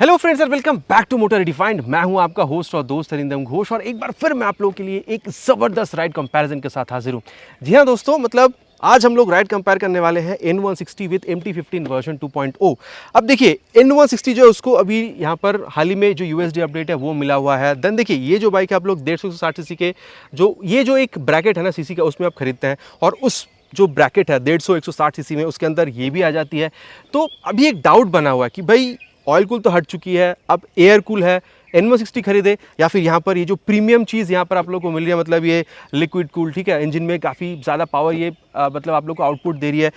Hello friends and welcome back to motor redefined. मैं हूं आपका होस्ट और दोस्त अरिंदम घोष और एक बार फिर मैं आप लोगों के लिए एक ज़बरदस्त राइड कंपैरिजन के साथ हाजिर हूं। जी हां दोस्तों, मतलब आज हम लोग राइड कंपेयर करने वाले हैं N160 विद MT15 वर्जन 2.0। अब देखिए N160 जो है उसको अभी यहाँ पर हाल ही में जो USD अपडेट है वो मिला हुआ है। देन देखिए ये जो बाइक है आप लोग 150 सीसी के जो एक ब्रैकेट है ना सीसी का उसमें आप खरीदते हैं और उस जो ब्रैकेट है 150-160 सीसी में उसके अंदर ये भी आ जाती है। तो अभी एक डाउट बना हुआ है कि भाई ऑयल कूल तो हट चुकी है, अब एयर कूल है, N160 खरीदे या फिर यहाँ पर ये जो प्रीमियम चीज़ यहाँ पर आप लोग को मिल रही है, मतलब ये लिक्विड कूल, ठीक है, इंजन में काफ़ी ज़्यादा पावर ये मतलब आप लोग को आउटपुट दे रही है,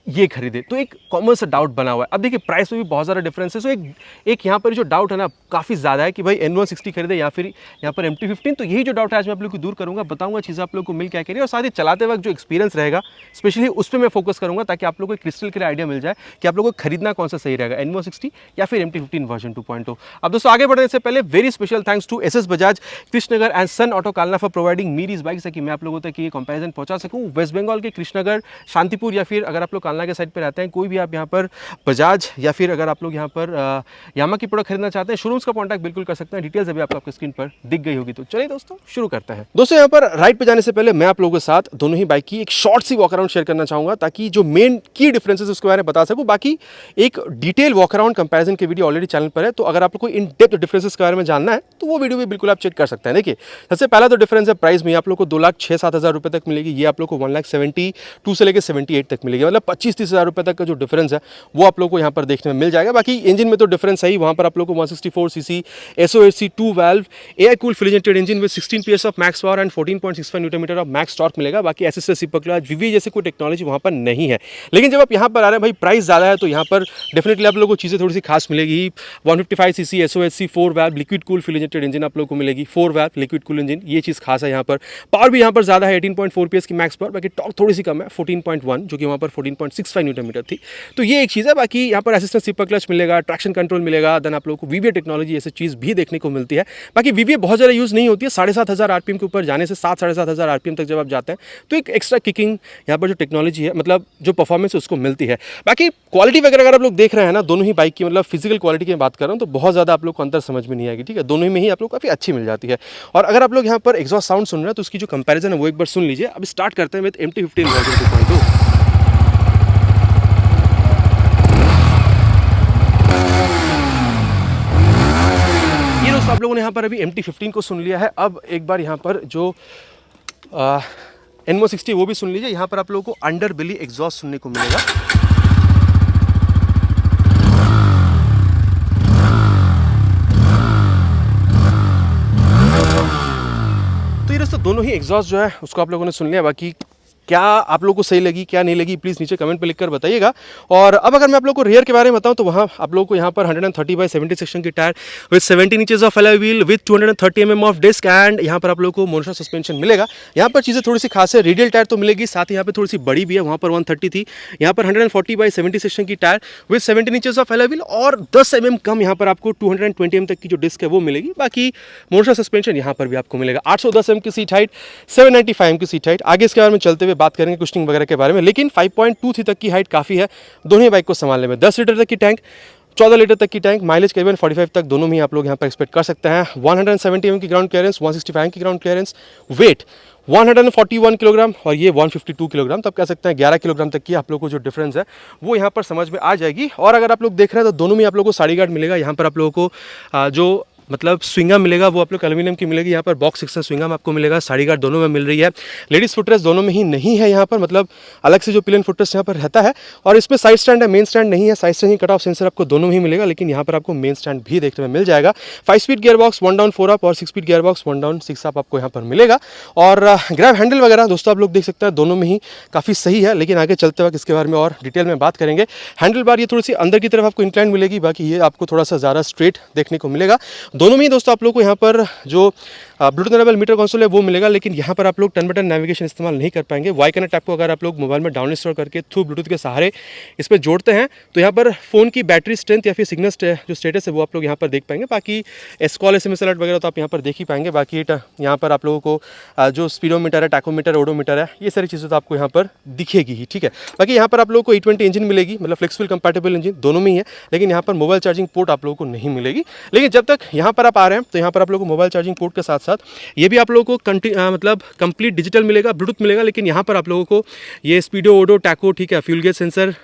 ये खरीदे। तो एक कॉमन सा डाउट बना हुआ है। अब देखिए प्राइस में भी बहुत ज़्यादा डिफरेंस है। सो एक यहाँ पर जो डाउट है ना काफ़ी ज़्यादा है कि भाई N160 खरीदे या फिर यहाँ पर MT15। तो यही जो डाउट है आज मैं आप लोग को दूर करूँगा, बताऊँगा चीज़ें आप लोग को मिल क्या कह रही है और साथ ही चलाते वक्त जो एक्सपीरियंस रहेगा स्पेशली उस पर मैं फोकस करूँगा ताकि आप लोग को एक क्रिस्टल क्लियर आइडिया मिल जाए कि आप लोग को खरीदना कौन सा सही रहेगा, N160 या फिर MT15 वर्जन 2.0। अब दोस्तों आगे बढ़ने से पहले very special thanks to SS Bajaj, Krishnanagar and sun auto Kalna for providing me these bikes, ताकि मैं आप लोगों तक ये कंपैरिजन पहुंचा सकूं। वेस्ट बंगाल के कृष्णनगर, शांतिपुर या फिर अगर आप लोग कालना के साइड पर रहते हैं, कोई भी आप यहाँ पर बजाज या फिर अगर आप लोग यहाँ पर यामा की प्रोडक्ट खरीदना चाहते हैं, शोरूम्स का कॉन्टैक्ट बिल्कुल कर सकते हैं। डिटेल्स अभी आपको स्क्रीन पर दिख गई होगी। तो चलिए दोस्तों शुरू करते हैं। दोस्तों यहाँ पर राइड पे जाने से पहले मैं आप लोगों के साथ दोनों ही बाइक की एक शॉर्ट सी वॉक अराउंड शेयर करना चाहूंगा ताकि जो मेन की डिफरेंसेस उसके बारे में बता सकूं। बाकी एक डिटेल वॉक अराउंड कंपैरिजन की वीडियो ऑलरेडी चैनल पर है, तो अगर आपको कोई इन डेप्थ डिफरेंसेस के बारे में जानना है तो वो वीडियो भी बिल्कुल आप चेक कर सकते हैं। देखिए सबसे पहला तो डिफरेंस है प्राइस में। आप लोग को 2,06,000-7,000 रुपए तक मिलेगी, ये आप लोग को 1,72,000 से लेकर 78 तक मिलेगी, मतलब 25-30 हज़ार रुपए तक का जो डिफरेंस है वो आप लोग को यहाँ पर देखने में मिल जाएगा। बाकी इंजन में तो डिफरेंस है ही, वहाँ पर आप लोग को 164 cc SOHC 2 valve air cool fuel injected engine with 16 PS of max power and 14.65 newton metre of max torque मिलेगा। बाकी SSS सिपर क्लच VVA जैसे कोई टेक्नोलॉजी वहाँ पर नहीं है। लेकिन जब आप यहाँ पर आ रहे हैं भाई प्राइस ज़्यादा है तो यहाँ पर डेफिनेटली आप लोगों को चीज़ें थोड़ी सी खास मिलेगी। 155 CC SOHC 4 valve liquid cool fuel injected engine आप लोग को मिलेगी, 4 वाल्व लिक्विड कूल इंजन, ये चीज़ खास है। यहाँ पर पावर भी यहाँ पर ज़्यादा है, 18.4 PS की मैक्स पावर, बाकी टॉर्क थोड़ी सी कम है 14.1, जो कि वहाँ पर 14.65 न्यूटन मीटर थी। तो ये एक चीज़ है। बाकी यहाँ पर असिस्टेंट सिपर क्लच मिलेगा, ट्रैक्शन कंट्रोल मिलेगा, देन आप लोगों को VVA टेक्नोलॉजी ऐसी चीज़ भी देखने को मिलती है। बाकी VVA बहुत ज़्यादा यूज़ नहीं होती है, 7,500 RPM के ऊपर जाने से 7,500 RPM तक जब आप जाते हैं तो एक एक्स्ट्रा किकिंग यहाँ पर जो टेक्नोलॉजी है, मतलब जो परफॉर्मेंस है उसको मिलती है। बाकी क्वालिटी वगैरह अगर आप लोग देख रहे हैं ना दोनों ही बाइक की, मतलब फिजिकल क्वालिटी की बात कर रहा हूँ, तो बहुत ज़्यादा आप लोग को अंतर समझ में नहीं आएगी, ठीक है। दोनों में ही आप लोग काफ़ी अच्छी मिल जाती है। और अगर आप लोग यहाँ पर एग्जॉस्ट साउंड सुन रहे हैं तो उसकी जो कंपैरिजन है वो एक बार सुन लीजिए। अब स्टार्ट करते हैं विद MT15 वर्जन 2.0। आप लोगों ने यहाँ पर अभी MT15 को सुन लिया है। अब एक बार यहाँ पर जो N160 वो भी सुन लीजिए। यहाँ पर आप लोगों को अंडर बेली एग्जॉस्ट सुनने को मिलेगा। तो ये दोस्तों दोनों ही एग्जॉस्ट जो है उसको आप लोगों ने सुन लिया। बाकी क्या आप लोगों को सही लगी क्या नहीं लगी प्लीज़ नीचे कमेंट पे लिखकर बताइएगा। और अब अगर मैं आप लोगों को रियर के बारे में बताऊं तो वहाँ आप लोगों को यहाँ पर 130/70 सेक्शन की tyre with 17 inches of alloy wheel with 230 mm of disc and यहाँ पर आप लोगों को मोनोशॉक सस्पेंशन मिलेगा। यहाँ पर चीज़ें थोड़ी सी खास है, रेडियल टायर तो मिलेगी, साथ ही यहाँ पर थोड़ी सी बड़ी भी है, वहाँ पर 130 थी, यहाँ पर 140/70 सेक्शन की tyre with 17 inches of alloy wheel और 10 mm कम यहाँ पर आपको 220 mm तक की जो डिस्क है वो मिलेगी। बाकी मोनोशॉक सस्पेंशन यहाँ पर भी आपको मिलेगा। 810 mm की सीट हाइट, 795 mm की सीट हाइट। आगे इसके बारे में चलते हुए बात करेंगे कुशनिंग वगैरह के बारे में, लेकिन 5.23 तक की हाइट काफ़ी है दोनों ही बाइक को संभालने में। 10 लीटर तक की टैंक, 14 लीटर तक की टैंक, माइलेज करीबन 45 तक दोनों में आप लोग यहाँ पर एक्सपेक्ट कर सकते हैं। 170 mm की ग्राउंड क्लियरेंस, 165 की ग्राउंड क्लियरेंस, वेट 141 किलोग्राम और ये 152 किलोग्राम। तो आप कह सकते हैं 11 किलोग्राम तक की आप लोग को जो डिफरेंस है वो यहाँ पर समझ में आ जाएगी। और अगर आप लोग देख रहे हैं तो दोनों में आप लोग को साड़ी गार्ड मिलेगा। यहाँ पर आप लोगों को जो मतलब स्विंगम मिलेगा वो आप लोग एल्यूमिनियम की मिलेगी। यहाँ पर बॉक्स सेक्शन स्विंगम आपको मिलेगा, साड़ी गार्ड दोनों में मिल रही है। लेडीज़ फुटरेस्ट दोनों में ही नहीं है यहाँ पर, मतलब अलग से जो पिलियन फुटरेस्ट यहाँ पर रहता है। और इसमें साइड स्टैंड है, मेन स्टैंड नहीं है। Side stand cut off sensor आपको दोनों में ही मिलेगा, लेकिन यहाँ पर आपको मेन स्टैंड भी देखने में मिल जाएगा। 5 speed gear box 1 down 4 up और 6 speed gear box 1 down 6 up आपको यहाँ पर मिलेगा। और ग्रैब हैंडल वगैरह दोस्तों आप लोग देख सकते हैं दोनों में ही काफ़ी सही है, लेकिन आगे चलते वक्त इसके बारे में और डिटेल में बात करेंगे। हैंडल बार ये थोड़ी सी अंदर की तरफ आपको इंक्लाइन मिलेगी, बाकी ये आपको थोड़ा सा ज़्यादा स्ट्रेट देखने को मिलेगा। दोनों में ही दोस्तों आप लोग को यहाँ पर जो ब्लूटूथ इनेबल मीटर कंसोल है वो मिलेगा, लेकिन यहाँ पर आप लोग टर्न बटन नेविगेशन इस्तेमाल नहीं कर पाएंगे। वाई कनेक्ट ऐप को अगर आप लोग मोबाइल में डाउन इंस्टॉल करके थ्रू ब्लूटूथ के सहारे इस पर जोड़ते हैं तो यहाँ पर फ़ोन की बैटरी स्ट्रेंथ या फिर सिग्नल जो स्टेटस है वो आप लोग यहाँ पर देख पाएंगे। बाकी कॉल SMS अलर्ट वगैरह तो आप यहाँ पर देख ही पाएंगे। बाकी यहाँ पर आप लोगों को जो स्पीडोमीटर है, टैकोमीटर, ओडोमीटर है, ये सारी चीज़ें तो आपको यहाँ पर दिखेगी ही, ठीक है। बाकी यहाँ पर आप लोगों को E20 इंजन मिलेगी, मतलब फ्लेक्सिबल कंपैटिबल इंजन दोनों में ही है, लेकिन यहाँ पर मोबाइल चार्जिंग पोर्ट आप लोगों को नहीं मिलेगी। लेकिन जब तक यहाँ पर आप आ रहे हैं तो यहाँ पर आप लोगों को मोबाइल चार्जिंग पोर्ट के साथ साथ ये भी आप लोगों को मतलब कंप्लीट डिजिटल मिलेगा, ब्लूटूथ मिलेगा, लेकिन यहाँ पर आप लोगों को ये स्पीडो, ओडो, टैको, ठीक है, fuel gauge sensor,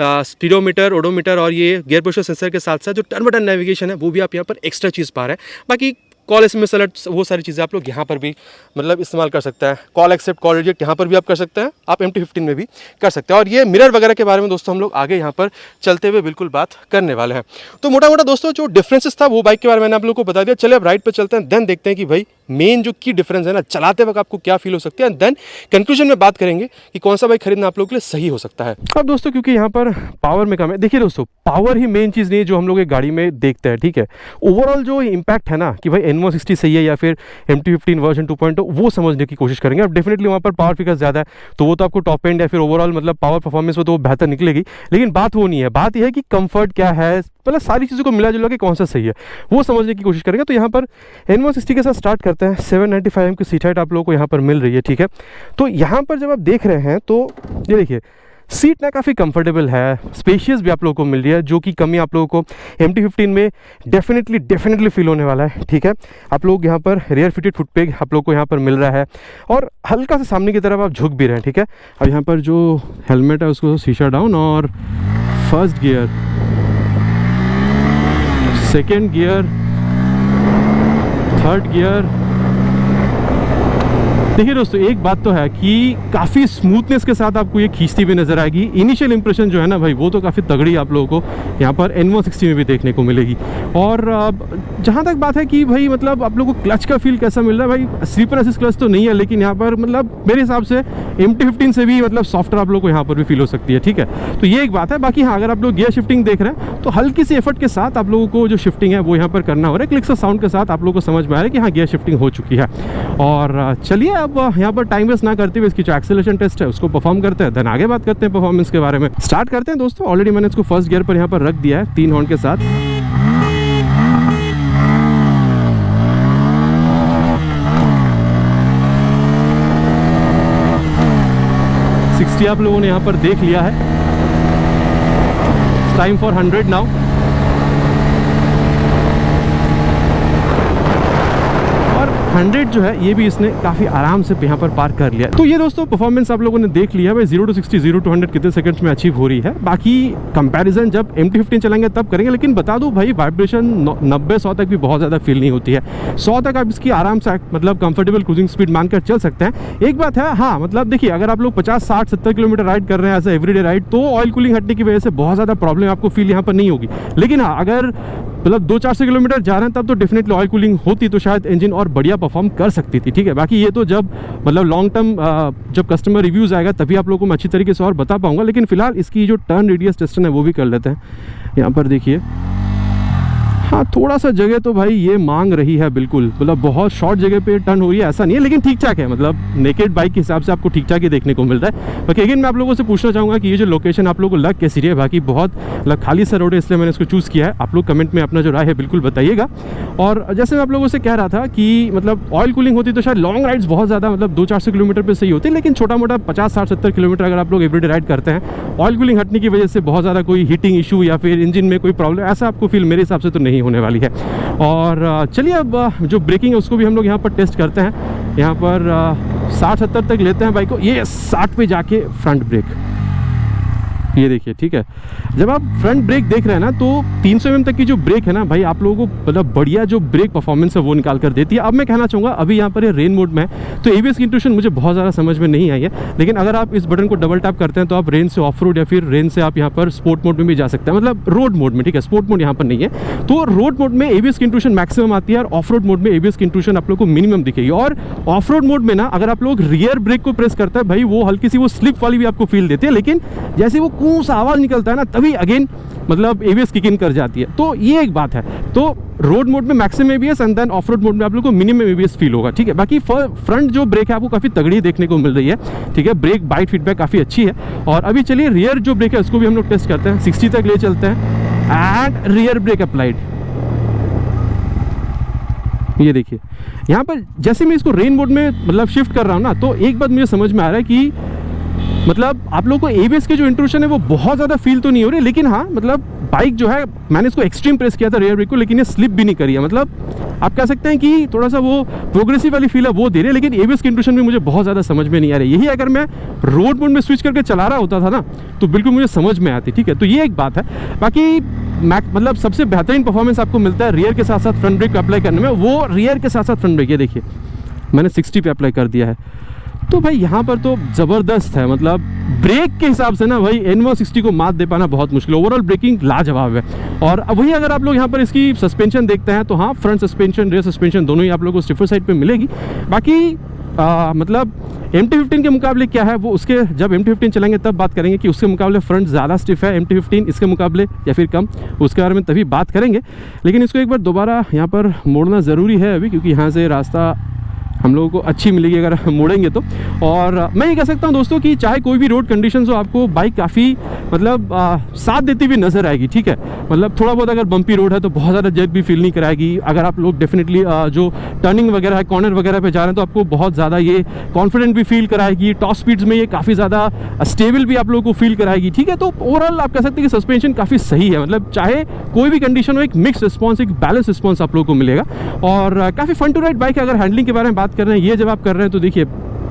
speedometer, odometer और ये गियर प्रेशर सेंसर के साथ साथ जो टर्न बटन नेविगेशन है वो भी आप यहाँ पर एक्स्ट्रा चीज़ पा रहे हैं। बाकी कॉल SMS अलर्ट वो सारी चीज़ें आप लोग यहाँ पर भी मतलब इस्तेमाल कर सकते हैं। कॉल एक्सेप्ट, कॉल रिजेक्ट यहाँ पर भी आप कर सकते हैं, आप MT-15 में भी कर सकते हैं। और ये मिरर वगैरह के बारे में दोस्तों हम लोग आगे यहाँ पर चलते हुए बिल्कुल बात करने वाले हैं। तो मोटा मोटा दोस्तों जो डिफरेंसेस था वो बाइक के बारे में मैंने आप लोगों को बता दिया। चलिए अब राइड पर चलते हैं, देन देखते हैं कि भाई मेन जो की डिफरेंस है ना चलाते वक्त आपको क्या फील हो सकती है, देन कंक्लूजन में बात करेंगे कि कौन सा बाइक खरीदना आप लोगों के लिए सही हो सकता है। अब दोस्तों क्योंकि यहाँ पर पावर में कम है, देखिए दोस्तों पावर ही मेन चीज़ नहीं है जो हम लोग एक गाड़ी में देखते हैं, ठीक है। ओवरऑल जो इम्पैक्ट है ना कि भाई N160 सही है या फिर MT-15 वर्जन 2.0 वो समझने की कोशिश करेंगे। अब डेफिनेटली वहाँ पर पावर फिगर ज़्यादा है तो वो तो आपको टॉप एंड या फिर ओवरऑल मतलब पावर परफॉर्मेंस में तो वो बेहतर निकलेगी, लेकिन बात वो नहीं है। बात यह है कि कंफर्ट क्या है, मतलब सारी चीज़ों को मिला जुला के कौन सा सही है वो समझने की कोशिश करेंगे। तो यहाँ पर N160 के साथ स्टार्ट करते हैं। 795 mm की सीट हाइट आप लोगों को यहाँ पर मिल रही है, ठीक है। तो यहाँ पर जब आप देख रहे हैं तो ये देखिए सीट ना काफ़ी कंफर्टेबल है, स्पेशियस भी आप लोगों को मिल रही है, जो कि कमी आप लोगों को MT-15 में डेफिनेटली फील होने वाला है, ठीक है। आप लोग यहाँ पर रियर फिटेड फुट पेग आप लोग को यहाँ पर मिल रहा है और हल्का सा सामने की तरफ आप झुक भी रहे हैं, ठीक है। अब यहाँ पर जो हेलमेट है उसको शीशा डाउन और first gear, second gear, third gear. देखिए दोस्तों एक बात तो है कि काफ़ी स्मूथनेस के साथ आपको ये खींचती हुई नजर आएगी। इनिशियल इंप्रेशन जो है ना भाई वो तो काफ़ी तगड़ी आप लोगों को यहाँ पर N160 में भी देखने को मिलेगी। और जहाँ तक बात है कि भाई मतलब आप लोगों को क्लच का फील कैसा मिल रहा है, भाई स्लीपर असिस्ट क्लच तो नहीं है, लेकिन यहाँ पर मतलब मेरे हिसाब से MT-15 से भी मतलब सॉफ्टर आप लोग को यहाँ पर भी फील हो सकती है, ठीक है। तो ये एक बात है। बाकी हाँ अगर आप लोग गियर शिफ्टिंग देख रहे हैं तो हल्की सी एफर्ट के साथ आप लोगों को जो शिफ्टिंग है वो यहाँ पर करना हो रहा है। क्लिक सा साउंड के साथ आप लोगों को समझ में आ रहा है कि हाँ गियर शिफ्टिंग हो चुकी है। और चलिए अब यहाँ पर टाइम वेस्ट ना करते हुए इसकी जो एक्सेलरेशन टेस्ट है उसको परफॉर्म करते हैं, देन आगे बात करते हैं परफॉर्मेंस के बारे में। स्टार्ट करते हैं दोस्तों। ऑलरेडी मैंने इसको फर्स्ट गियर पर यहाँ पर रख दिया है 3 हॉर्न के साथ। आप लोगों ने यहाँ पर देख लिया है। Time for 100 now. और 100 जो है ये भी इसने काफ़ी आराम से यहाँ पर पार कर लिया। तो ये दोस्तों परफॉर्मेंस आप लोगों ने देख लिया भाई 0 to 60, 0 to 100 कितने सेकंड्स में अचीव हो रही है। बाकी कंपैरिजन जब MT-15 चलाएंगे तब करेंगे, लेकिन बता दूं भाई वाइब्रेशन 90-100 तक भी बहुत ज़्यादा फील नहीं होती है। 100 तक आप इसकी आराम से मतलब कंफर्टेबल क्रूजिंग स्पीड मानकर चल सकते हैं। एक बात है हाँ मतलब देखिए अगर आप लोग 50, 60, 70 किलोमीटर राइड कर रहे हैं ऐसा एवरीडे राइड तो ऑयल कूलिंग हटने की वजह से बहुत ज़्यादा प्रॉब्लम आपको फील यहाँ पर नहीं होगी। लेकिन हाँ अगर मतलब 200-400 किलोमीटर जा रहे हैं तब तो डेफिनेटली ऑयल कूलिंग होती तो शायद इंजन और बढ़िया परफॉर्म कर सकती थी, ठीक है। बाकी ये तो जब मतलब लॉन्ग टर्म जब कस्टमर रिव्यूज़ आएगा तभी आप लोगों को मैं अच्छी तरीके से और बता पाऊंगा। लेकिन फिलहाल इसकी जो टर्न रेडियस टेस्टन है वो भी कर लेते हैं। यहाँ पर देखिए हाँ थोड़ा सा जगह तो भाई ये मांग रही है, बिल्कुल मतलब बहुत शॉर्ट जगह पे टर्न हो रही है ऐसा नहीं है, लेकिन ठीक ठाक है। मतलब नेकेड बाइक के हिसाब से आपको ठीक ठाक ही देखने को मिल रहा है। बाकी अगेन मैं आप लोगों से पूछना चाहूँगा कि ये जो लोकेशन आप लोगों को लग कैसी रही है। बाकी बहुत मतलब खाली सा रोड है इसलिए मैंने इसको चूज़ किया है। आप लोग कमेंट में अपना जो राय है बिल्कुल बताइएगा। और जैसे मैं आप लोगों से कह रहा था कि मतलब ऑयल कूलिंग होती तो शायद लॉन्ग राइड्स बहुत ज़्यादा मतलब 200-400 किलोमीटर पर सही होती है, लेकिन छोटा मोटा 50-60-70 किलोमीटर अगर आप लोग एवरीडे राइड करते हैं ऑयल कूलिंग हटने की वजह से बहुत ज़्यादा कोई हीटिंग इशू या फिर इंजन में कोई प्रॉब्लम ऐसा आपको फील मेरे हिसाब से तो नहीं होने वाली है। और चलिए अब जो ब्रेकिंग है उसको भी हम लोग यहाँ पर टेस्ट करते हैं। यहाँ पर 60-70 तक लेते हैं बाइक को। ये 60 पे जाके फ्रंट ब्रेक ये देखिए, ठीक है। जब आप फ्रंट ब्रेक देख रहे हैं ना तो 300 mm तक की जो ब्रेक है ना भाई आप लोगों को मतलब बढ़िया जो ब्रेक परफॉर्मेंस है वो निकाल कर देती है। अब मैं कहना चाहूँगा अभी यहाँ पर ये रेन मोड में है तो ABS की इंट्यूशन मुझे बहुत ज़्यादा समझ में नहीं आई है, लेकिन अगर आप इस बटन को डबल टैप करते हैं तो आप रेन से ऑफ रोड या फिर रेन से आप यहाँ पर स्पोर्ट मोड में भी जा सकते हैं, मतलब रोड मोड में, ठीक है। स्पोर्ट मोड यहाँ पर नहीं है। तो रोड मोड में ABS की इंट्यूशन मैक्सिमम आती है और ऑफ रोड मोड में ABS की इंट्यूशन आप लोग को मिनिमम दिखेगी। और ऑफ रोड मोड में ना अगर आप लोग रियर ब्रेक को प्रेस करते हैं भाई वो हल्की सी वो स्लिप वाली भी आपको फील देती है, लेकिन जैसे वो कूं सा आवाज़ निकलता है ना तभी अगेन मतलब ABS किक इन कर जाती है। तो ये एक बात है। तो रोड मोड में maximum ABS and then off road mode में आप लोग को मिनिमम एबीएस फील होगा, ठीक है। बाकी फ्रंट जो ब्रेक है आपको काफ़ी तगड़ी देखने को मिल रही है, ठीक है। ब्रेक बाइट फीडबैक काफ़ी अच्छी है। और अभी चलिए रियर जो ब्रेक है उसको भी हम लोग टेस्ट करते हैं, 60 तक ले चलते हैं एंड रियर ब्रेक अप्लाइड। ये देखिए यहाँ पर जैसे मैं इसको रेन मोड में मतलब शिफ्ट कर रहा हूँ ना, तो एक बात मुझे समझ में आ रहा है कि मतलब आप लोगों को एबीएस के जो इंट्रूशन है वो बहुत ज़्यादा फील तो नहीं हो रही, लेकिन हाँ मतलब बाइक जो है, मैंने इसको एक्सट्रीम प्रेस किया था रियर ब्रेक को, लेकिन ये स्लिप भी नहीं करी है। मतलब आप कह सकते हैं कि थोड़ा सा वो प्रोग्रेसिव वाली फील है वो दे रही है, लेकिन एबीएस की इंट्रूशन भी मुझे बहुत ज़्यादा समझ में नहीं आ रही। यही अगर मैं रोड मोड में स्विच करके चला रहा होता था ना तो बिल्कुल मुझे समझ में आती, ठीक है। तो ये एक बात है। बाकी मतलब सबसे बेहतरीन परफॉर्मेंस आपको मिलता है रियर के साथ साथ फ्रंट ब्रेक अप्लाई करने में, वो रियर के साथ साथ फ्रंट ब्रेक। ये देखिए मैंने 60 पे अप्लाई कर दिया है, तो भाई यहाँ पर तो ज़बरदस्त है। मतलब ब्रेक के हिसाब से ना भाई N160 को मात दे पाना बहुत मुश्किल है। ओवरऑल ब्रेकिंग लाजवाब है। और वही अगर आप लोग यहाँ पर इसकी सस्पेंशन देखते हैं तो हाँ, फ्रंट सस्पेंशन रियर सस्पेंशन दोनों ही आप लोगों को स्टिफर साइड पे मिलेगी। बाकी मतलब MT-15 के मुकाबले क्या है वो उसके जब MT-15 चलेंगे तब बात करेंगे कि उसके मुकाबले फ्रंट ज़्यादा स्टिफ है MT-15 इसके मुकाबले या फिर कम, उसके बारे में तभी बात करेंगे। लेकिन इसको एक बार दोबारा यहाँ पर मोड़ना ज़रूरी है अभी, क्योंकि यहाँ से रास्ता हम लोगों को अच्छी मिलेगी अगर मोड़ेंगे तो। और मैं ये कह सकता हूँ दोस्तों कि चाहे कोई भी रोड कंडीशंस हो, आपको बाइक काफ़ी मतलब साथ देती हुई नज़र आएगी, ठीक है। मतलब थोड़ा बहुत अगर बम्पी रोड है तो बहुत ज़्यादा जेट भी फील नहीं कराएगी। अगर आप लोग डेफिनेटली जो टर्निंग वगैरह है, कॉर्नर वगैरह पे जा रहे हैं तो आपको बहुत ज़्यादा ये कॉन्फिडेंट भी फील कराएगी। टॉप स्पीड्स में ये काफ़ी ज़्यादा स्टेबल भी आप लोगों को फील कराएगी, ठीक है। तो ओवरऑल आप कह सकते हैं कि सस्पेंशन काफ़ी सही है। मतलब चाहे कोई भी कंडीशन हो, एक मिक्स रिस्पॉन्स, एक बैलेंस रिस्पॉन्स आप लोगों को मिलेगा। और काफ़ी फन टू राइड बाइक है। अगर हैंडलिंग के बारे में बात कर रहे हैं, ये जब आप कर रहे हैं तो देखिए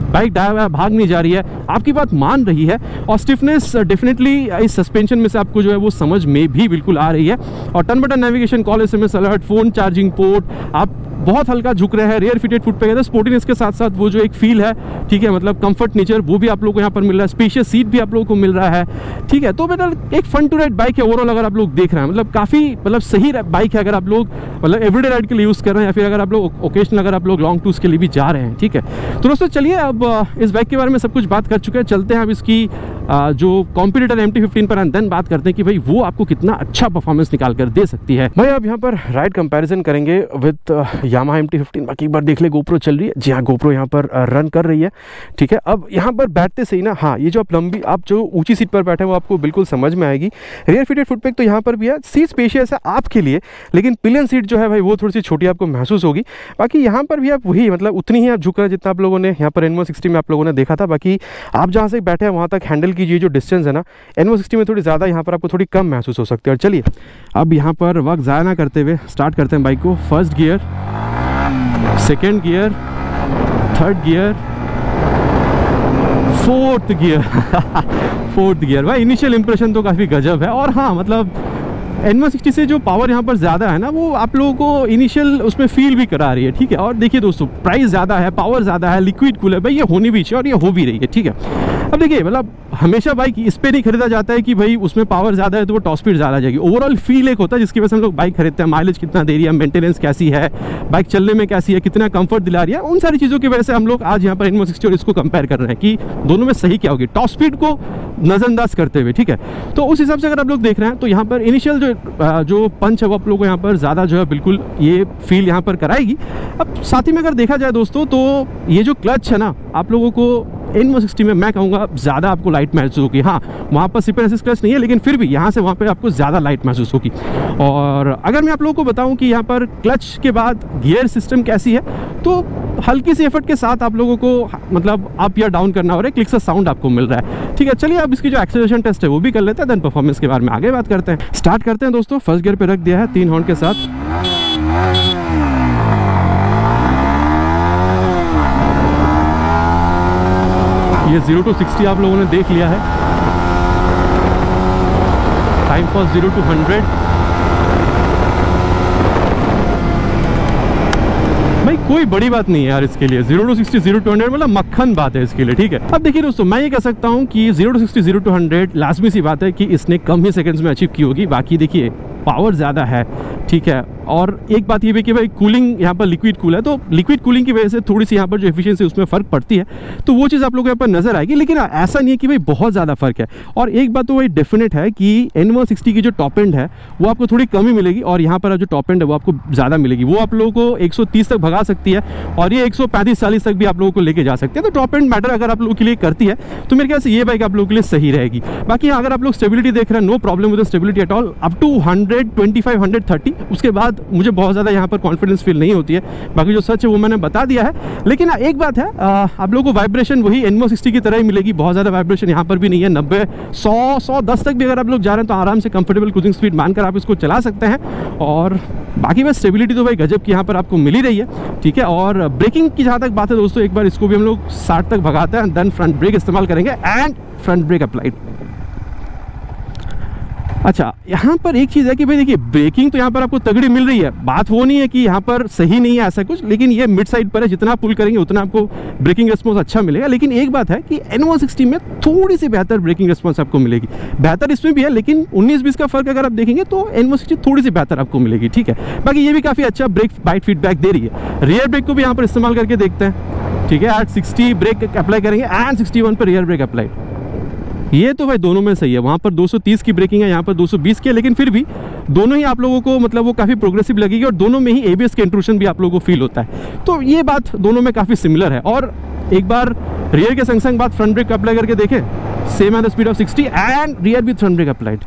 बाइक भाग नहीं जा रही है, आपकी बात मान रही है। और स्टिफनेस डेफिनेटली इस सस्पेंशन में से आपको जो है वो समझ में भी बिल्कुल आ रही है। और turn button navigation, call SMS alert, phone charging port, आप बहुत हल्का झुक रहे हैं, रियर फिटेड फुट पे कहते हैं। स्पोर्टिनेस के साथ साथ वो जो एक फील है, ठीक है, मतलब कंफर्ट नेचर वो भी आप लोगों को यहाँ पर मिल रहा है। स्पेशियस सीट भी आप लोगों को मिल रहा है, ठीक है। तो बेटा एक फन टू राइड बाइक है ओवरऑल। अगर आप लोग देख रहे हैं मतलब काफ़ी मतलब सही बाइक है अगर आप लोग मतलब एवरीडे राइड के लिए यूज़ कर रहे हैं, या फिर अगर आप लोग ओकेशनल अगर आप लोग लॉन्ग टूर्स के लिए भी जा रहे हैं, ठीक है। तो दोस्तों चलिए अब इस बाइक के बारे में सब कुछ बात कर चुके हैं, चलते हैं अब इसकी जो कॉम्पिटिटर MT-15 पर एंड देन बात करते हैं कि भाई वो आपको कितना अच्छा परफॉर्मेंस निकाल कर दे सकती है। भाई अब यहाँ पर राइड कंपैरिजन करेंगे विद यामाहा MT-15। बाकी एक बार देख ले GoPro चल रही है, जी हाँ GoPro यहाँ पर रन कर रही है, ठीक है। अब यहाँ पर बैठते सही ना, हाँ ये जो आप जो ऊंची सीट पर बैठे हैं वो आपको बिल्कुल समझ में आएगी। रियर फिटेड फुटपैक तो यहाँ पर भी है, सीट स्पेशियस है आपके लिए, लेकिन पिलियन सीट जो है भाई वो थोड़ी सी छोटी आपको महसूस होगी। बाकी यहाँ पर भी आप वही मतलब उतनी ही आप झुक रहे हैं जितना आप लोगों ने यहाँ पर N160 में आप लोगों ने देखा था। बाकी आप जहाँ से बैठे हैं वहाँ तक हैंडल की जो डिस्टेंस है ना N160 में थोड़ी ज़्यादा, यहाँ पर आपको थोड़ी कम महसूस हो सकती है। और चलिए अब यहाँ पर वक्त ज़ाया ना करते हुए स्टार्ट करते हैं बाइक को। First gear, second gear, third gear, fourth gear fourth gear. भाई इनिशियल इंप्रेशन तो काफ़ी गजब है। और हाँ मतलब N160 से जो पावर यहाँ पर ज़्यादा है ना वो आप लोगों को इनिशियल उसमें फील भी करा रही है, ठीक है। और देखिए दोस्तों प्राइस ज़्यादा है, पावर ज़्यादा है, लिक्विड कूल है, भाई ये होनी भी चाहिए और ये हो भी रही है, ठीक है। अब देखिए मतलब हमेशा बाइक इस पे नहीं खरीदा जाता है कि भाई उसमें पावर ज़्यादा है तो वो टॉप स्पीड ज़्यादा आ जाएगी। ओवरऑल फील एक होता है जिसकी वजह से हम लोग बाइक खरीदते हैं। माइलेज कितना दे रही है, मेंटेनेंस कैसी है, बाइक चलने में कैसी है, कितना कंफर्ट दिला रही है, उन सारी चीज़ों की वजह से हम लोग आज यहाँ पर N160 और इसको कंपेयर कर रहे हैं कि दोनों में सही क्या होगी, टॉप स्पीड को नज़रअंदाज करते हुए, ठीक है। तो उस हिसाब से अगर आप लोग देख रहे हैं तो यहाँ पर इनिशियल जो पंच है वो आप लोगों को यहाँ पर ज़्यादा जो है बिल्कुल ये फील यहाँ पर कराएगी। अब साथ ही में अगर देखा जाए दोस्तों तो ये जो क्लच है ना आप लोगों को N160 में मैं कहूँगा ज़्यादा आपको लाइट महसूस होगी। हाँ वहाँ पर सिप एंड असिस्ट क्लच नहीं है, लेकिन फिर भी यहाँ से वहाँ पे आपको ज़्यादा लाइट महसूस होगी। और अगर मैं आप लोगों को बताऊँ कि यहाँ पर क्लच के बाद गियर सिस्टम कैसी है, तो हल्की सी एफर्ट के साथ आप लोगों को मतलब अप या डाउन करना हो रहा है, क्लिक सा साउंड आपको मिल रहा है, ठीक है। चलिए अब इसकी जो एक्सेलरेशन टेस्ट है वो भी कर लेते हैं, देन परफॉर्मेंस के बारे में आगे बात करते हैं। स्टार्ट करते हैं दोस्तों। फर्स्ट गियर पे रख दिया है 3 हॉर्न के साथ। ये 0 to 60 आप लोगों ने देख लिया है। Time for 0 to 100। भाई कोई बड़ी बात नहीं है यार इसके लिए। 0 to 60 0 to 100 मतलब मक्खन बात है इसके लिए, ठीक है। अब देखिए दोस्तों मैं ये कह सकता हूँ कि 0 to 60 0 to 100 लाजमी सी बात है कि इसने कम ही सेकंड्स में अचीव की होगी। बाकी देखिए पावर ज़्यादा है, ठीक है। और एक बात ये भी कि भाई कूलिंग यहाँ पर लिक्विड कूल है, तो लिक्विड कूलिंग की वजह से थोड़ी सी यहाँ पर जो एफिशिएंसी उसमें फ़र्क पड़ती है, तो वो चीज़ आप लोगों को यहाँ पर नज़र आएगी। लेकिन ऐसा नहीं है कि भाई बहुत ज़्यादा फ़र्क है। और एक बात तो भाई डेफिनेट है कि N160 की जो टॉप एंड है वो आपको थोड़ी कम ही मिलेगी, और यहाँ पर जो टॉप एंड है वो आपको ज़्यादा मिलेगी। वो आप लोगों को 130 तक भगा सकती है, और ये 135-40 तक भी आप लोगों को लेके जा सकते हैं। तो टॉप एंड मैटर अगर आप लोगों के लिए करती है तो मेरे ख्याल से ये बाइक आप लोगों के लिए सही रहेगी। बाकी अगर आप लोग स्टेबिलिटी देख रहे हैं, no problem with stability at all, up to 125-130। उसके बाद मुझे बहुत ज़्यादा यहाँ पर कॉन्फिडेंस फील नहीं होती है। बाकी जो सच है वो मैंने बता दिया है। लेकिन एक बात है, आप लोगों को वाइब्रेशन वही N160 की तरह ही मिलेगी। बहुत ज़्यादा वाइब्रेशन यहाँ पर भी नहीं है। 90, 100, 110 तक भी अगर आप लोग जा रहे हैं तो आराम से कंफर्टेबल क्रूजिंग स्पीड मानकर आप इसको चला सकते हैं। और बाकी बस स्टेबिलिटी तो भाई गजब की यहाँ पर आपको मिल ही रही है, ठीक है। और ब्रेकिंग की जहाँ तक बात है दोस्तों, एक बार इसको भी हम लोग 60 तक भगाते हैं, देन फ्रंट ब्रेक इस्तेमाल करेंगे एंड फ्रंट ब्रेक अप्लाइड। अच्छा, यहाँ पर एक चीज़ है कि भाई देखिए, ब्रेकिंग तो यहाँ पर आपको तगड़ी मिल रही है। बात वो नहीं है कि यहाँ पर सही नहीं है ऐसा कुछ, लेकिन ये मिड साइड पर है। जितना आप पुल करेंगे उतना आपको ब्रेकिंग रिस्पॉन्स अच्छा मिलेगा। लेकिन एक बात है कि N160 में थोड़ी सी बेहतर ब्रेकिंग रिस्पॉन्स आपको मिलेगी। बेहतर इसमें भी है, लेकिन 19-20 का फर्क अगर आप देखेंगे तो N160 थोड़ी सी बेहतर आपको मिलेगी, ठीक है। बाकी ये भी काफ़ी अच्छा ब्रेक बाइट फीडबैक दे रही है। रियर ब्रेक को भी यहाँ पर इस्तेमाल करके देखते हैं, ठीक है। एट 60 ब्रेक अप्लाई करेंगे एंड 61 पर रियर ब्रेक अप्लाई। ये तो भाई दोनों में सही है। वहाँ पर 230 की ब्रेकिंग है, यहाँ पर 220 की है, लेकिन फिर भी दोनों ही आप लोगों को मतलब वो काफ़ी प्रोग्रेसिव लगेगी, और दोनों में ही ABS के इंट्रूशन भी आप लोगों को फील होता है। तो ये बात दोनों में काफ़ी सिमिलर है। और एक बार रियर के संग संग बात फ्रंट ब्रेक अप्लाई करके देखें, same at the speed of 60 and rear with front brake applied.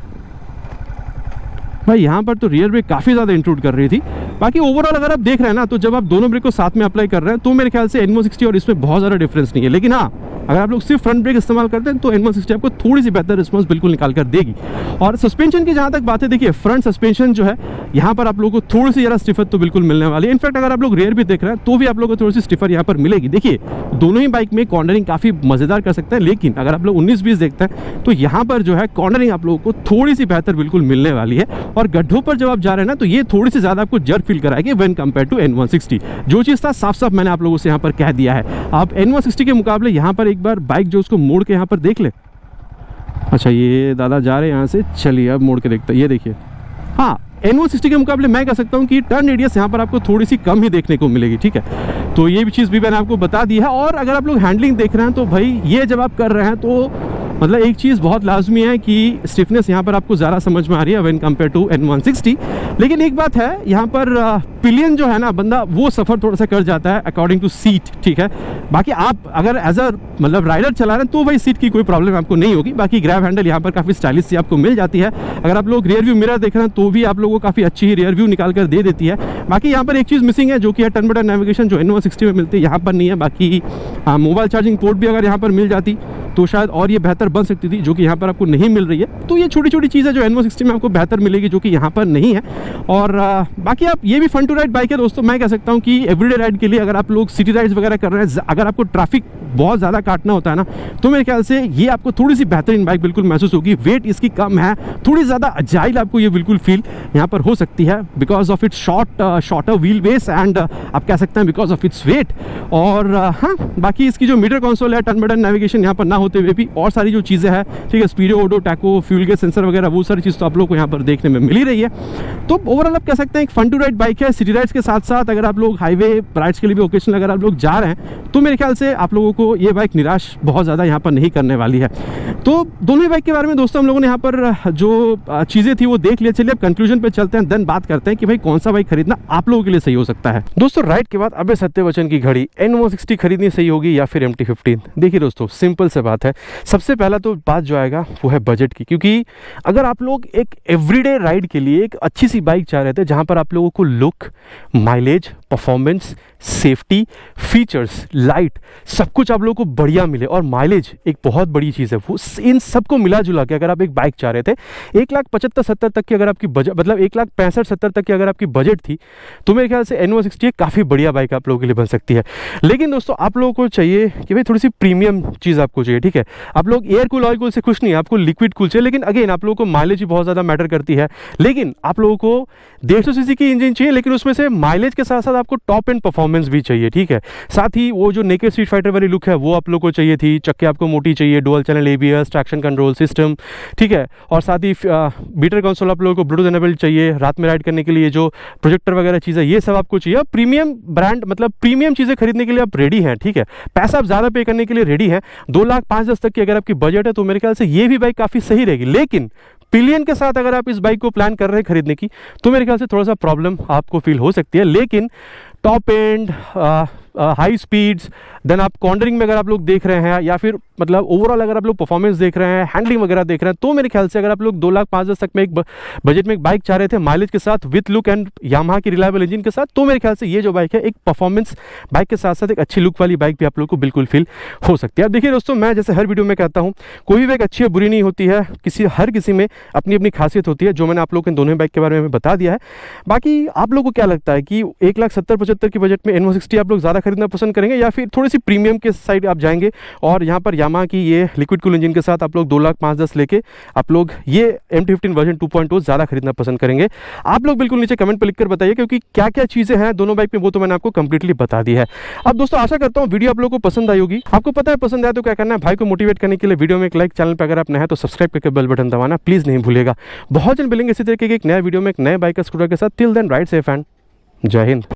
भाई यहाँ पर तो रियर ब्रेक काफ़ी ज़्यादा इंक्लूड कर रही थी। बाकी ओवरऑल अगर आप देख रहे हैं ना, तो जब आप दोनों ब्रेक को साथ में अप्लाई कर रहे हैं तो मेरे ख्याल से N160 और इसमें बहुत ज़्यादा डिफरेंस नहीं है। लेकिन हाँ, अगर आप लोग सिर्फ फ्रंट ब्रेक इस्तेमाल करते हैं तो N160 आपको थोड़ी सी बेहतर रिस्पॉन्स बिल्कुल निकाल कर देगी। और सस्पेंशन की जहाँ तक बात है, देखिए फ्रंट सस्पेंशन जो है यहाँ पर आप लोगों को थोड़ी सी ज़रा स्टिफर तो बिल्कुल मिलने वाली है। इनफैक्ट अगर आप लोग रियर भी देख रहे हैं तो भी आप लोगों को थोड़ी सी स्टिफर यहाँ पर मिलेगी। देखिए दोनों ही बाइक में कॉर्नरिंग काफ़ी मज़ेदार कर सकते हैं, लेकिन अगर आप लोग 19-20 देखते हैं तो यहाँ पर जो है कॉर्नरिंग आप लोगों को थोड़ी सी बेहतर बिल्कुल मिलने वाली है। और गड्ढों पर जब आप जा रहे हैं ना, तो ये थोड़ी सी ज़्यादा आपको जर्क फील कराएगी व्हेन कंपेयर टू N160। जो चीज़ था साफ साफ मैंने आप लोगों से यहाँ पर कह दिया है। आप N160 के मुकाबले यहाँ पर एक बार बाइक जो उसको मोड़ के यहाँ पर देख ले। अच्छा, ये दादा जा रहे हैं यहाँ से, चलिए अब मोड़ के देखते हैं। ये देखिए, हाँ N160 के मुकाबले मैं कह सकता हूँ कि टर्न रेडियस यहाँ पर आपको थोड़ी सी कम ही देखने को मिलेगी, ठीक है। तो ये भी चीज़ भी मैंने आपको बता दी है। और अगर आप लोग हैंडलिंग देख रहे हैं तो भाई ये जब आप कर रहे हैं तो मतलब एक चीज़ बहुत लाजमी है कि स्टिफनेस यहाँ पर आपको ज़्यादा समझ में आ रही है व्हेन कंपेयर टू N160। लेकिन एक बात है, यहाँ पर पिलियन जो है ना बंदा, वो सफ़र थोड़ा सा कर जाता है अकॉर्डिंग टू सीट, ठीक है। बाकी आप अगर एज अ मतलब राइडर चला रहे हैं तो भाई सीट की कोई प्रॉब्लम आपको नहीं होगी। बाकी ग्रैब हैंडल यहाँ पर काफ़ी स्टाइलिश सी आपको मिल जाती है। अगर आप लोग रियर व्यू मिरर देख रहे हैं तो भी आप लोगों को काफ़ी अच्छी ही रियर व्यू निकाल कर दे देती है। बाकी यहाँ पर एक चीज़ मिसिंग है जो कि है टर्न बाय टर्न नेविगेशन, जो N160 में मिलती है यहाँ पर नहीं है। बाकी मोबाइल चार्जिंग पोर्ट भी अगर यहाँ पर मिल जाती तो शायद और ये बेहतर बन सकती थी, जो कि यहाँ पर आपको नहीं मिल रही है। तो ये छोटी छोटी चीज़ें जो N160 में आपको बेहतर मिलेगी, जो कि यहाँ पर नहीं है। और बाकी आप ये भी फन टू राइड बाइक है दोस्तों। मैं कह सकता हूँ कि एवरीडे राइड के लिए अगर आप लोग सिटी राइड्स वगैरह कर रहे हैं, अगर आपको ट्रैफिक बहुत ज़्यादा काटना होता है ना, तो मेरे ख्याल से ये आपको थोड़ी सी बेहतरीन बाइक बिल्कुल महसूस होगी। वेट इसकी कम है, थोड़ी ज़्यादा अजाइल आपको ये बिल्कुल फील यहाँ पर हो सकती है because of its shorter wheel base and आप कह सकते हैं बिकॉज ऑफ इट्स वेट। और हाँ, बाकी इसकी जो मीटर कंसोल है, टर्न बाय टर्न नेविगेशन यहाँ पर ना होते हुए भी और सारी जो चीज़ें हैं, ठीक है, स्पीडो, ऑडो, टैको, फ्यूल के सेंसर वगैरह, वो सारी चीज़ तो आप लोग को यहाँ पर देखने में मिल ही रही है। तो ओवरऑल आप कह सकते हैं एक फन टू राइड बाइक है। सिटी राइड्स के साथ साथ अगर आप लोग हाईवे राइड्स के लिए भी ओकेशनल अगर आप लोग जा रहे हैं तो मेरे ख्याल से आप लोगों को ये बाइक निराश बहुत ज़्यादा यहाँ पर नहीं करने वाली है। तो दोनों ही बाइक के बारे में दोस्तों हम लोगों ने यहाँ पर जो चीज़ें थी वो देख लिया। चलिए अब कंक्लूजन पे चलते हैं, देन बात करते हैं कि भाई कौन सा बाइक खरीदना आप लोगों के लिए सही हो सकता है। दोस्तों राइड के बाद अबे सत्यवचन की घड़ी, N160 खरीदनी सही होगी या फिर MT-15? देखिए दोस्तों, सिंपल से बात है। सबसे पहला तो बात जो आएगा वो है बजट की, क्योंकि अगर आप लोग एक एवरीडे राइड के लिए एक अच्छी सी बाइक चाह रहे थे जहां पर आप लोगों को look, mileage, performance, safety, features, light, सब कुछ आप लोगों को बढ़िया मिले, और माइलेज एक बहुत बड़ी चीज़ है, वो इन सबको मिला जुला के अगर आप एक बाइक चाह रहे थे 1,75,70 तक की अगर आपकी बजट, मतलब 1,65,70 तक की अगर आपकी बजट थी, तो मेरे ख्याल से N160 एक काफ़ी बढ़िया बाइक आप लोगों के लिए बन सकती है। लेकिन दोस्तों आप लोगों को चाहिए कि भाई थोड़ी सी प्रीमियम चीज़ आपको चाहिए, ठीक है। आप लोग एयर कूल ऑयल कूल से खुश नहीं है, आपको लिक्विड कूल चाहिए। लेकिन अगेन आप लोगों को माइलेज भी बहुत ज़्यादा मैटर करती है। लेकिन आप लोगों को 150 सीसी की इंजन चाहिए, लेकिन उसमें से माइलेज के साथ साथ आपको टॉप एंड परफॉर्मेंस परफॉर्मेंस भी चाहिए, ठीक है। साथ ही वो जो नेकेड स्ट्रीट फाइटर वाली लुक है वो आप लोग को चाहिए थी, चक्के आपको मोटी चाहिए, dual channel ABS, traction control system, ठीक है। और साथ ही बीटर कंसोल आप लोगों को ब्लूटूथ एनेबल्ड चाहिए, रात में राइड करने के लिए जो प्रोजेक्टर वगैरह चीज़ें ये सब आपको चाहिए। प्रीमियम ब्रांड मतलब प्रीमियम चीज़ें खरीदने के लिए आप रेडी हैं, ठीक है, पैसा आप ज़्यादा पे करने के लिए रेडी हैं। 2,05,10 तक की अगर आपकी बजट है तो मेरे ख्याल से ये भी बाइक काफ़ी सही रहेगी। लेकिन पिलियन के साथ अगर आप इस बाइक को प्लान कर रहे हैं खरीदने की तो मेरे ख्याल से थोड़ा सा प्रॉब्लम आपको फील हो सकती है। लेकिन top end, high speeds, then आप कॉर्नरिंग में अगर आप लोग देख रहे हैं या फिर मतलब ओवरऑल अगर आप लोग परफॉर्मेंस देख रहे हैं, हैंडलिंग वगैरह देख रहे हैं, तो मेरे ख्याल से अगर आप लोग 2,05,10 तक में एक बजट में एक बाइक चाह रहे थे माइलेज के साथ, विथ लुक एंड यामाहा की रिलायबल इंजन के साथ, तो मेरे ख्याल से ये जो बाइक है एक परफॉर्मेंस बाइक के साथ साथ एक अच्छी लुक वाली बाइक भी आप लोग को बिल्कुल फील हो सकती है। अब देखिए दोस्तों, मैं जैसे हर वीडियो में कहता हूँ, कोई भी बाइक अच्छी है बुरी नहीं होती है, हर किसी में अपनी अपनी खासियत होती है, जो मैंने आप लोग इन दोनों बाइक के बारे में बता दिया है। बाकी आप लोग को क्या लगता है कि 1,70,75 की बजट में N160 आप लोग ज़्यादा खरीदना पसंद करेंगे या फिर थोड़ी सी प्रीमियम के साइड आप जाएंगे और यहाँ पर यामाहा की ये लिक्विड कूल इंजन के साथ आप लोग 2,05,10 लेके आप लोग ये MT-15 वर्जन 2.0 ज़्यादा खरीदना पसंद करेंगे? आप लोग बिल्कुल नीचे कमेंट पर लिखकर बताइए, क्योंकि क्या क्या चीज़ें हैं दोनों बाइक में वो तो मैंने आपको कंप्लीटली बता दी है। अब दोस्तों आशा करता हूँ वीडियो आप लोगों को पसंद आई होगी। आपको पता है पसंद आया तो क्या करना है, भाई को मोटिवेट करने के लिए वीडियो में एक लाइक, चैनल पर अगर आप नए हैं तो सब्सक्राइब करके बेल बटन दबाना प्लीज़ नहीं भूलिएगा। बहुत जल्द मिलेंगे इसी तरीके के एक नया वीडियो में एक नए बाइक स्कूटर के साथ। Till then ride safe and जय हिंद।